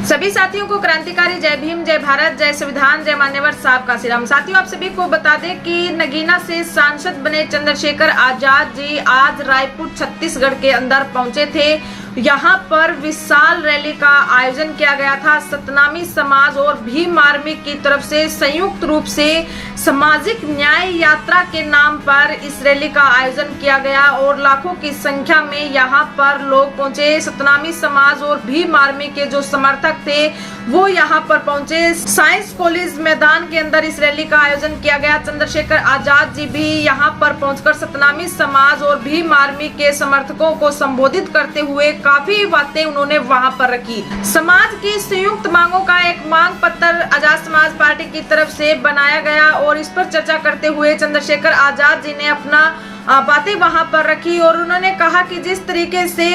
सभी साथियों को क्रांतिकारी जय भीम, जय भारत, जय संविधान, जय मान्यवर साहब का श्रीराम। साथियों, आप सभी को बता दें कि नगीना से सांसद बने चंद्रशेखर आजाद जी आज रायपुर छत्तीसगढ़ के अंदर पहुंचे थे। यहाँ पर विशाल रैली का आयोजन किया गया था। सतनामी समाज और भीम आर्मी की तरफ से संयुक्त रूप से सामाजिक न्याय यात्रा के नाम पर इस रैली का आयोजन किया गया और लाखों की संख्या में यहाँ पर लोग पहुंचे। सतनामी समाज और भीम आर्मी के जो समर्थक थे वो यहाँ पर पहुंचे। साइंस कॉलेज मैदान के अंदर इस रैली का आयोजन किया गया। चंद्रशेखर आजाद जी भी यहाँ पर पहुंचकर सतनामी समाज और भीम आर्मी के समर्थकों को संबोधित करते हुए काफी बातें उन्होंने वहां पर रखी। समाज की संयुक्त मांगों का एक मांग पत्र आजाद समाज पार्टी की तरफ से बनाया गया और इस पर चर्चा करते हुए चंद्रशेखर आजाद जी ने अपना बातें वहां पर रखी और उन्होंने कहा कि जिस तरीके से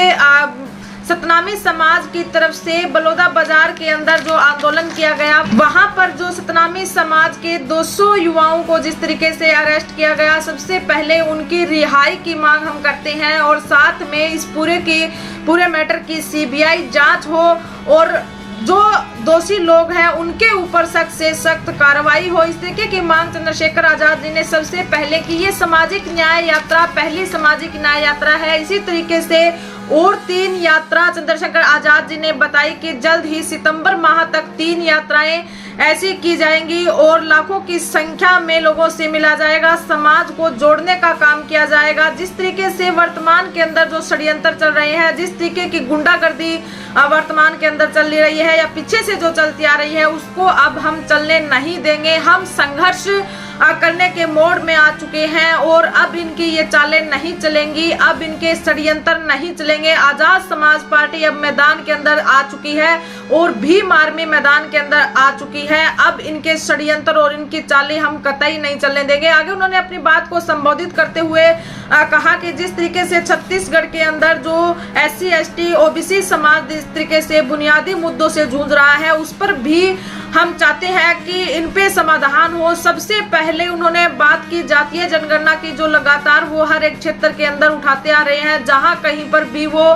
सतनामी समाज की तरफ से बलौदा बाजार के अंदर जो आंदोलन किया गया, वहां पर जो सतनामी समाज के 200 युवाओं को जिस तरीके से अरेस्ट किया गया, सबसे पहले उनकी रिहाई की मांग हम करते हैं और साथ में इस पूरे मैटर की सीबीआई जांच हो और जो दोषी लोग हैं उनके ऊपर सख्त से सख्त कार्रवाई हो। इस तरीके की मांग चंद्रशेखर आजाद जी ने सबसे पहले की। ये सामाजिक न्याय यात्रा पहली सामाजिक न्याय यात्रा है। इसी तरीके से और 3 यात्रा चंद्रशेखर आजाद जी ने बताई कि जल्द ही सितंबर माह तक 3 यात्राएं ऐसी की जाएंगी और लाखों की संख्या में लोगों से मिला जाएगा, समाज को जोड़ने का काम किया जाएगा। जिस तरीके से वर्तमान के अंदर जो षड्यंत्र चल रहे हैं, जिस तरीके की गुंडागर्दी वर्तमान के अंदर चल रही है या पीछे से जो चलती आ रही है, उसको अब हम चलने नहीं देंगे। हम संघर्ष करने के मोड में आ चुके हैं और अब इनकी ये चालें नहीं चलेंगी, अब इनके षड्यंत्र नहीं चलेंगे। आजाद समाज पार्टी अब मैदान के अंदर आ चुकी है और भीम आर्मी मैदान के अंदर आ चुकी है। अब इनके षड्यंत्र और इनकी चालें हम कतई नहीं चलने देंगे। आगे उन्होंने अपनी बात को संबोधित करते हुए कहा कि जिस तरीके से छत्तीसगढ़ के अंदर जो SC ST OBC समाज जिस तरीके से बुनियादी मुद्दों से जूझ रहा है, उस पर भी हम चाहते हैं कि इन पे समाधान हो। सबसे पहले उन्होंने बात की जातीय जनगणना की, जो लगातार वो हर एक क्षेत्र के अंदर उठाते आ रहे हैं। जहां कहीं पर भी वो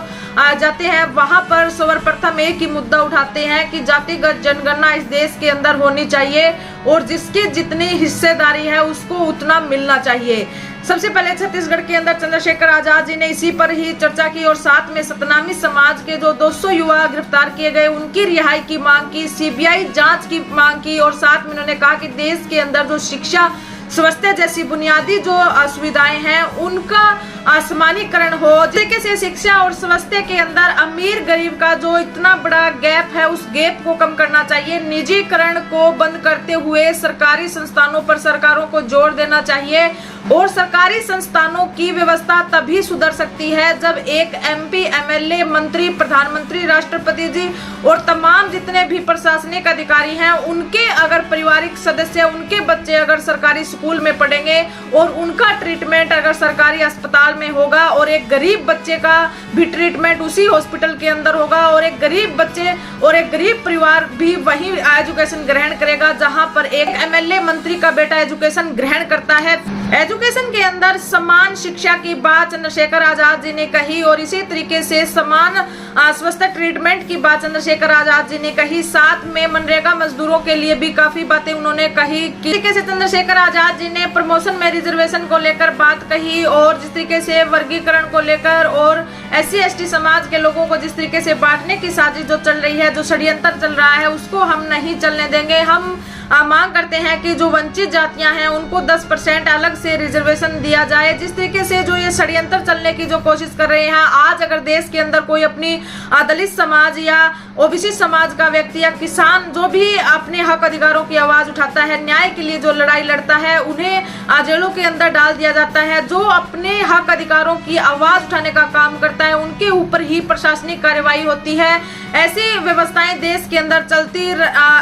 जाते हैं वहां पर सर्वप्रथम एक ही मुद्दा उठाते हैं कि जातिगत जनगणना इस देश के अंदर होनी चाहिए और जिसकी जितनी हिस्सेदारी है उसको उतना मिलना चाहिए। सबसे पहले छत्तीसगढ़ के अंदर चंद्रशेखर आजाद जी ने इसी पर ही चर्चा की और साथ में सतनामी समाज के जो 200 युवा गिरफ्तार किए गए उनकी रिहाई की मांग की, सीबीआई जांच की मांग की और साथ में उन्होंने कहा कि देश के अंदर जो शिक्षा, स्वास्थ्य जैसी बुनियादी जो सुविधाएं हैं उनका आसमानीकरण हो। तरीके से शिक्षा और स्वास्थ्य के अंदर अमीर गरीब का जो इतना बड़ा गैप है, उस गैप को कम करना चाहिए। निजीकरण को बंद करते हुए सरकारी संस्थानों पर सरकारों को जोर देना चाहिए और सरकारी संस्थानों की व्यवस्था तभी सुधर सकती है जब एक MP MLA, मंत्री, प्रधानमंत्री, राष्ट्रपति जी और तमाम जितने भी प्रशासनिक अधिकारी हैं उनके अगर पारिवारिक सदस्य, उनके बच्चे अगर सरकारी स्कूल में पढ़ेंगे और उनका ट्रीटमेंट अगर सरकारी अस्पताल में होगा और एक गरीब बच्चे का भी ट्रीटमेंट उसी हॉस्पिटल के अंदर होगा और एक गरीब बच्चे और एक गरीब परिवार भी वही एजुकेशन ग्रहण करेगा जहां पर एक MLA, मंत्री का बेटा एजुकेशन ग्रहण करता है। एजुकेशन के अंदर समान शिक्षा की बात चंद्रशेखर आजाद जी ने कही और इसी तरीके से समान स्वास्थ्य ट्रीटमेंट की बात चंद्रशेखर आजाद जी ने कही। साथ में मनरेगा मजदूरों के लिए भी काफी बातें उन्होंने कही। तरीके से चंद्रशेखर आजाद जी ने प्रमोशन में रिजर्वेशन को लेकर बात कही और जिस तरीके से वर्गीकरण को लेकर और SC ST समाज के लोगों को जिस तरीके से बांटने की साजिश जो चल रही है, जो षड्यंत्र चल रहा है, उसको हम नहीं चलने देंगे। हम मांग करते हैं कि जो वंचित जातियां हैं उनको 10% अलग से रिजर्वेशन दिया जाए। जिस तरीके से जो ये षड्यंत्र चलने की जो कोशिश कर रहे हैं, आज अगर देश के अंदर कोई अपनी दलित समाज या OBC समाज का व्यक्ति या किसान जो भी अपने हक अधिकारों की आवाज उठाता है, न्याय के लिए जो लड़ाई लड़ता है, उन्हें जेलों के अंदर डाल दिया जाता है। जो अपने हक अधिकारों की आवाज उठाने का काम करता है उनके ऊपर ही प्रशासनिक कार्रवाई होती है। ऐसी व्यवस्थाएं देश के अंदर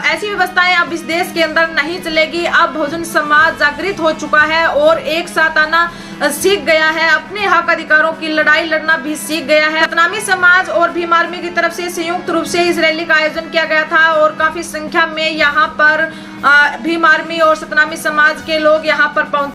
ऐसी व्यवस्थाएं अब इस देश के अंदर नहीं चलेगी। अब बहुजन समाज जागृत हो चुका है और एक साथ आना सीख गया है, अपने हक अधिकारों की लड़ाई लड़ना भी सीख गया है। सतनामी समाज और भीम आर्मी की तरफ से संयुक्त रूप से इस रैली का आयोजन किया गया था और काफी संख्या में यहाँ पर भीम आर्मी और सतनामी समाज के लोग यहाँ पर पहुंचे।